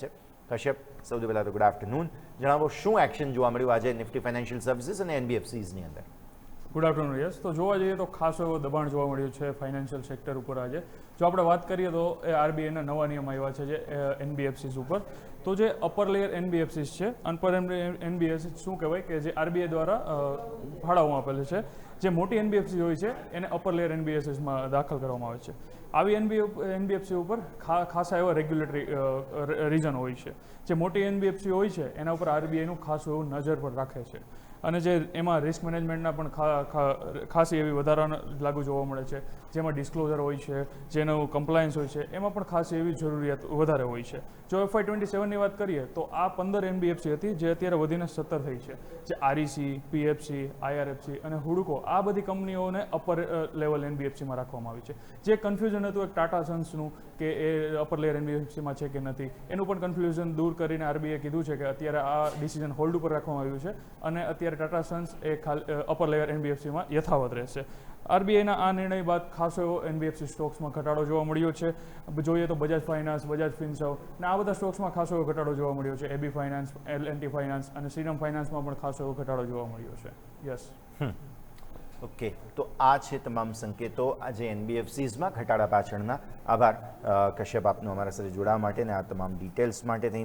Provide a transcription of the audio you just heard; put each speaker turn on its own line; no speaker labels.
છે. કશ્યપ, સૌથી પહેલાં તો ગુડ આફ્ટરનૂન. જણાવો શું એક્શન જોવા મળ્યું આજે નિફ્ટી ફાઇનાન્શિયલ સર્વિસીસ અને એનબીએફસીઝની અંદર?
Good afternoon. યસ, તો જોવા જઈએ તો ખાસો એવો દબાણ જોવા મળ્યું છે ફાઇનાન્શિયલ સેક્ટર ઉપર આજે. જો આપણે વાત કરીએ તો એ આરબીઆઈના નવા નિયમ આવ્યા છે જે એનબીએફસીઝ ઉપર. તો જે અપર લેયર એનબીએફસીઝ છે, અનપર એનબીએફસીઝ શું કહેવાય કે જે આરબીઆઈ દ્વારા ફાળવવામાં આપેલ છે, જે મોટી એનબીએફસી હોય છે એને અપર લેયર એનબીએફસીઝમાં દાખલ કરવામાં આવે છે. આવી એનબીએફસી ઉપર ખાસા એવા રેગ્યુલેટરી રીઝન હોય છે. જે મોટી એનબીએફસી હોય છે એના ઉપર આરબીઆઈનું ખાસું એવું નજર પર રાખે છે અને જે એમાં રિસ્ક મેનેજમેન્ટના પણ ખાસી એવી વધારા લાગુ જોવા મળે છે. જેમાં ડિસ્ક્લોઝર હોય છે, જેનું કમ્પ્લાયન્સ હોય છે, એમાં પણ ખાસી એવી જરૂરિયાત વધારે હોય છે. જો FY27ની વાત કરીએ તો આ 15 એનબીએફસી હતી જે અત્યારે વધીને 17 થઈ છે. જે આરઈસી, પીએફસી, આઈઆરએફસી અને હુડકો આ બધી કંપનીઓને અપર લેવલ એનબીએફસીમાં રાખવામાં આવી છે. જે કન્ફ્યુઝન હતું એક ટાટા સન્સનું કે એ અપર લેયર એનબીએફસીમાં છે કે નથી, એનું પણ કન્ફ્યુઝન દૂર કરીને આરબીઆઈએ કીધું છે કે અત્યારે આ ડિસિઝન હોલ્ડ ઉપર રાખવામાં આવ્યું છે અને અત્યારે ટાટા સન્સ એ અપર લેયર એનબીએફસીમાં યથાવત રહેશે. આરબીઆઈના આ નિર્ણય બાદ ખાસો એવો એનબીએફસી સ્ટોક્સમાં ઘટાડો જોવા મળ્યો છે. જોઈએ તો બજાજ ફાઇનાન્સ, બજાજ ફિનસર્વ અને આ બધા સ્ટોક્સમાં ખાસો એવો ઘટાડો જોવા મળ્યો છે. એબી ફાઇનાન્સ, L&T ફાઇનાન્સ અને શ્રીરામ ફાઇનાન્સમાં પણ ખાસો એવો ઘટાડો જોવા મળ્યો છે. યસ.
ઓકે, તો આ છે તમામ સંકેતો આજે એનબીએફસીઝમાં ઘટાડા પાછળના. આભાર કશ્યપ આપનો અમારા સાથે જોડાવા માટે અને આ તમામ ડિટેલ્સ માટે.